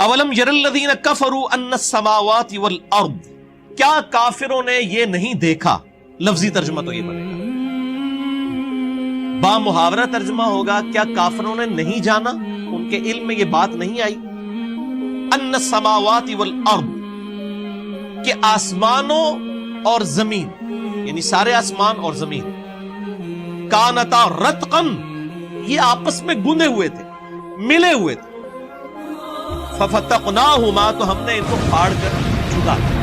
اولم یرالذین کفروا ان السماوات والارض، کیا کافروں نے یہ نہیں دیکھا؟ لفظی ترجمہ تو یہ بنے گا، با محاورہ ترجمہ ہوگا کیا کافروں نے نہیں جانا، ان کے علم میں یہ بات نہیں آئی، ان السماوات والارض، کہ آسمانوں اور زمین، یعنی سارے آسمان اور زمین، کانتا رتقن، یہ آپس میں گندے ہوئے تھے، ملے ہوئے تھے، ففتقناہما، تو ہم نے ان کو پھاڑ کر جدا کیا۔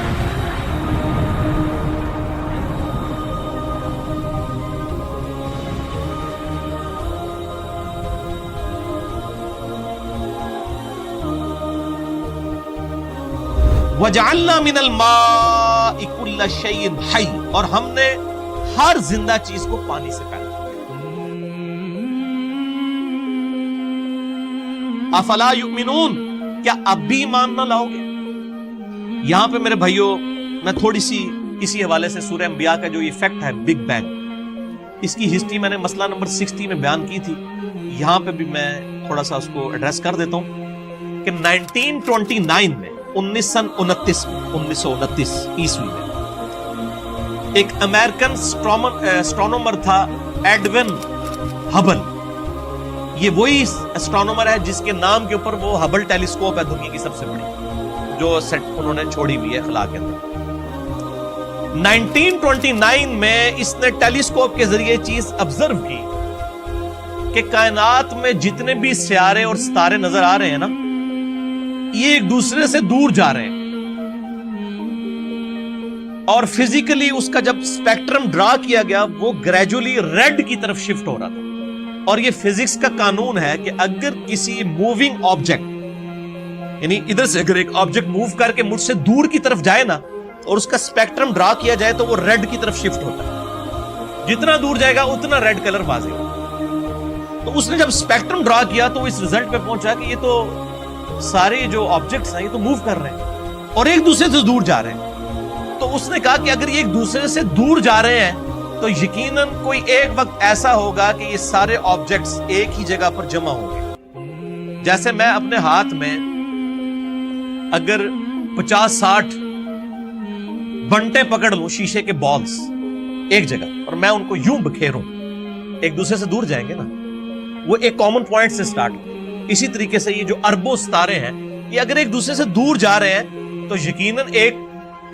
وَجَعَلْنَا مِنَ الْمَاءِ كُلَّ شَيْءٍ حَيٍّ، اور ہم نے ہر زندہ چیز کو پانی سے پیدا کیا۔ افلا یؤمنون، کیا اب بھی ایمان نہ لاؤ گے؟ یہاں پہ میرے بھائیوں میں تھوڑی سی اسی حوالے سے سورہ انبیاء کا جو ایفیکٹ ہے بگ بینگ، اس کی ہسٹری میں نے مسئلہ نمبر 60 میں بیان کی تھی، یہاں پہ بھی میں تھوڑا سا اس کو ایڈریس کر دیتا ہوں کہ 1929 میں 1929 عیسوی میں ایک امریکن اسٹرونومر تھا ایڈون ہبل، یہ وہی اسٹرونومر ہے جس کے نام کے اوپر وہ ہبل ٹیلیسکوپ ہے دنیا کی سب سے بڑی، جو سیٹ انہوں نے چھوڑی ہوئی ہے خلا کے اندر۔ 1929 میں اس نے ٹیلیسکوپ کے ذریعے چیز آبزرو کی کہ کائنات میں جتنے بھی سیارے اور ستارے نظر آ رہے ہیں نا، یہ ایک دوسرے سے دور جا رہے ہیں، اور فزیکلی اس کا جب اسپیکٹرم ڈرا کیا گیا وہ گریجولی ریڈ کی طرف شفٹ ہو رہا تھا۔ اور یہ فزکس کا قانون ہے کہ اگر کسی موونگ آبجیکٹ، یعنی ادھر سے اگر ایک آبجیکٹ موو کر کے مجھ سے دور کی طرف جائے نا اور اس کا اسپیکٹرم ڈرا کیا جائے تو وہ ریڈ کی طرف شفٹ ہوتا ہے، جتنا دور جائے گا اتنا ریڈ کلر واضح ہوگا۔ تو اس نے جب اسپیکٹرم ڈرا کیا تو اس ریزلٹ پہ پہنچا کہ یہ تو سارے جو آبجیکٹس ہیں یہ تو موو کر رہے ہیں اور ایک دوسرے سے دور جا رہے ہیں۔ تو اس نے کہا کہ اگر یہ ایک دوسرے سے دور جا رہے ہیں تو یقیناً کوئی ایک وقت ایسا ہوگا کہ یہ سارے آبجیکٹس ایک ہی جگہ پر جمع ہوں گے۔ جیسے میں اپنے ہاتھ میں اگر 50-60 بنٹے پکڑ لوں شیشے کے بالز ایک جگہ اور میں ان کو یوں بکھیروں، ایک دوسرے سے دور جائیں گے نا، وہ ایک کامن پوائنٹ سے سٹارٹ ہو۔ اسی طریقے سے یہ جو اربوں ستارے ہیں یہ اگر ایک دوسرے سے دور جا رہے ہیں تو یقیناً ایک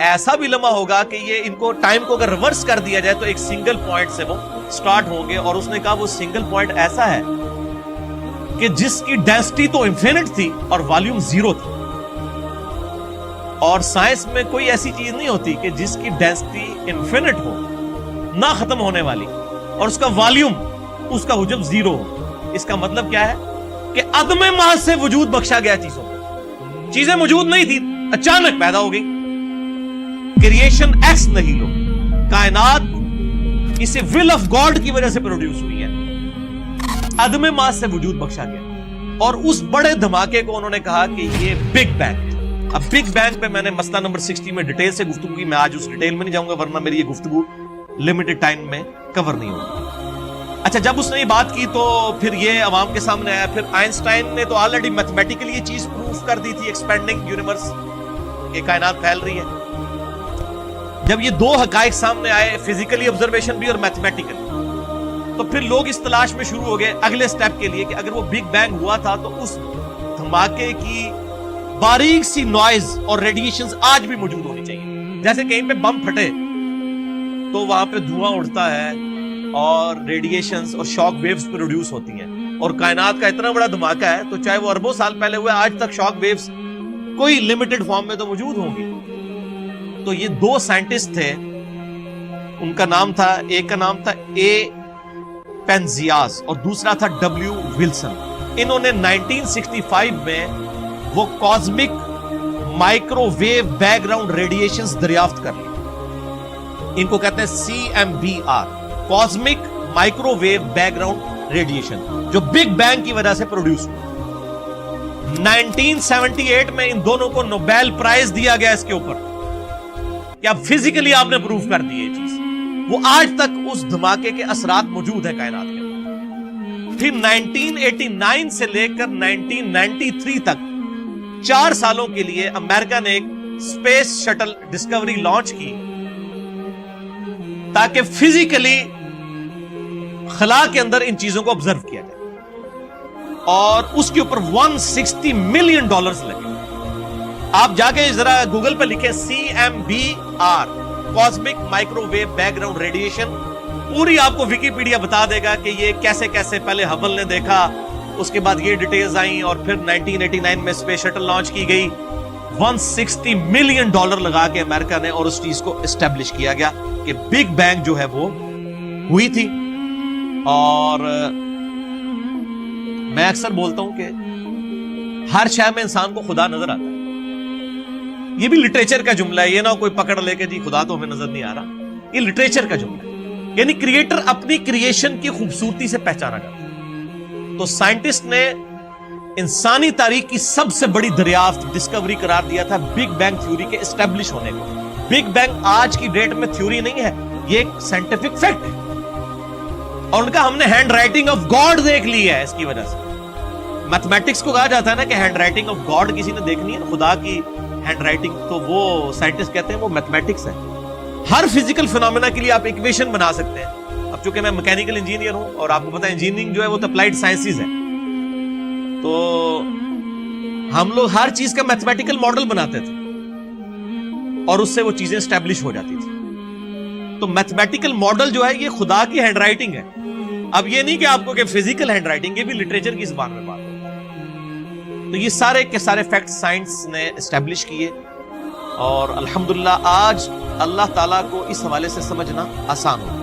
ایسا بھی لمحہ ہوگا کہ یہ ان کو ٹائم کو اگر ریورس کر دیا جائے تو ایک سنگل پوائنٹ سے وہ سٹارٹ ہوں گے۔ اور اس نے کہا وہ سنگل پوائنٹ ایسا ہے کہ جس کی ڈینسٹی تو انفینٹ تھی اور والیوم 0 تھی، اور سائنس میں کوئی ایسی چیز نہیں ہوتی کہ جس کی ڈینسٹی انفینٹ ہو، نہ ختم ہونے والی، اور اس کا والیوم، اس کا حجم 0 ہو۔ اس کا مطلب کیا ہے کہ عدم محض سے وجود بخشا گیا چیزوں کو، چیزیں موجود نہیں تھی اچانک پیدا ہو گئی، کریشن ایکس نہیں لو، کائنات کسی ول آف گاڈ کی وجہ سے پروڈیوس ہوئی ہے، عدم محض سے وجود بخشا گیا۔ اور اس بڑے دھماکے کو انہوں نے کہا کہ یہ بگ بینگ۔ اب بگ بینگ پہ میں نے مسئلہ نمبر 60 میں ڈیٹیل سے گفتگو کی، میں آج اس ڈیٹیل میں نہیں جاؤں گا ورنہ میری یہ گفتگو لمیٹڈ ٹائم میں کور نہیں ہوگی۔ اچھا، جب اس نے یہ بات کی تو پھر یہ عوام کے سامنے آیا۔ پھر آئنسٹائن نے تو آلریڈی میتھمیٹیکلی یہ چیز پروف کر دی تھی، ایکسپینڈنگ یونیورس، کہ کائنات پھیل رہی ہے۔ جب یہ دو حقائق سامنے آئے، فزیکلی آبزرویشن بھی اور میتھمیٹیکلی، تو پھر لوگ اس تلاش میں شروع ہو گئے اگلے سٹیپ کے لیے کہ اگر وہ بگ بینگ ہوا تھا تو اس دھماکے کی باریک سی نوائز اور ریڈیشنز آج بھی موجود ہونی چاہیے۔ جیسے کہیں پہ بم پھٹے تو وہاں پہ دھواں اڑتا ہے اور ریڈیشنز اور شاک ویوز پروڈیوس ہوتی ہیں، اور کائنات کا اتنا بڑا دھماکہ ہے تو چاہے وہ اربوں سال پہلے ہوئے، آج تک شاک ویوز کوئی لمیٹڈ فارم میں تو موجود ہوں گی۔ تو یہ دو سائنٹسٹ تھے، ان کا نام تھا، ایک کا نام تھا اے پینزیاز اور دوسرا تھا ڈبلیو ولسن۔ انہوں نے 1965 میں وہ cosmic microwave background radiations دریافت کر لی، ان کو کہتے ہیں CMBR، cosmic microwave background radiation, جو بگ بینگ کی وجہ سے پروڈیوس ہوئی۔ 1978 میں ان دونوں کو نوبیل پرائز دیا گیا اس کے اوپر، کیا فزیکلی آپ نے پروف کر دی یہ چیز۔ وہ آج تک اس دھماکے کے اثرات موجود ہیں کائنات کے اندر۔ پھر 1989 سے لے کر 1993 تک 4 سالوں کے لیے امریکہ نے ایک اسپیس شٹل ڈسکوری لانچ کی تاکہ فزیکلی خلا کے اندر ان چیزوں کو آبزرو کیا جائے، اور اس کے اوپر $160 ملین لگے۔ آپ جا کے ذرا گوگل پہ لکھیں CMBR، cosmic microwave background radiation, پوری آپ کو ویکیپیڈیا بتا دے گا کہ یہ کیسے کیسے پہلے ہبل نے دیکھا، اس کے بعد یہ ڈیٹیلز آئیں، اور پھر 1989 میں اسپیس شٹل لانچ کی گئی۔ $160 ملین لگا کے امریکہ نے، اور اس چیز کو اسٹیبلش کیا گیا کہ بگ بینگ جو ہے وہ ہوئی تھی۔ اور میں اکثر بولتا ہوں کہ ہر شے میں انسان کو خدا نظر آتا ہے، یہ بھی لٹریچر کا جملہ ہے، یہ نہ کوئی پکڑ لے کے جی خدا تو ہمیں نظر نہیں آ رہا، یہ لٹریچر کا جملہ ہے، یعنی کریٹر اپنی کریشن کی خوبصورتی سے پہچانا جاتا ہے۔ تو سائنٹسٹ نے انسانی تاریخ کی سب سے بڑی دریافت ڈسکوری قرار دیا تھا بگ بینگ تھیوری کے اسٹیبلش ہونے کو۔ بگ بینگ آج کی ڈیٹ میں تھیوری نہیں ہے، یہ ایک سائنٹیفک فیکٹ ہے، اور ان کا ہم نے ہینڈ رائٹنگ آف گاڈ دیکھ لی ہے۔ اس کی وجہ سے میتھمیٹکس کو کہا جاتا ہے نا کہ ہینڈ رائٹنگ آف گاڈ کسی نے دیکھنی ہے، خدا کی ہینڈ رائٹنگ، تو وہ سائنٹسٹ کہتے ہیں وہ میتھمیٹکس ہے۔ ہر فزیکل فینومینا کے لیے آپ ایکویشن بنا سکتے ہیں۔ اب چونکہ میں میکینیکل انجینئر ہوں، اور آپ کو پتا ہے انجینئرنگ جو ہے وہ اپلائیڈ سائنسز ہے، تو ہم لوگ ہر چیز کا میتھمیٹیکل ماڈل بناتے تھے، اور اس سے وہ چیزیں اسٹیبلش ہو جاتی تھی۔ تو میتھمیٹیکل ماڈل جو ہے یہ خدا کی ہینڈ رائٹنگ ہے۔ اب یہ نہیں کہ آپ کو کہ فزیکل ہینڈ رائٹنگ، یہ بھی لٹریچر کی زبان میں بات ہے۔ تو یہ سارے کے سارے فیکٹ سائنس نے اسٹیبلش کیے، اور الحمدللہ آج اللہ تعالیٰ کو اس حوالے سے سمجھنا آسان ہو۔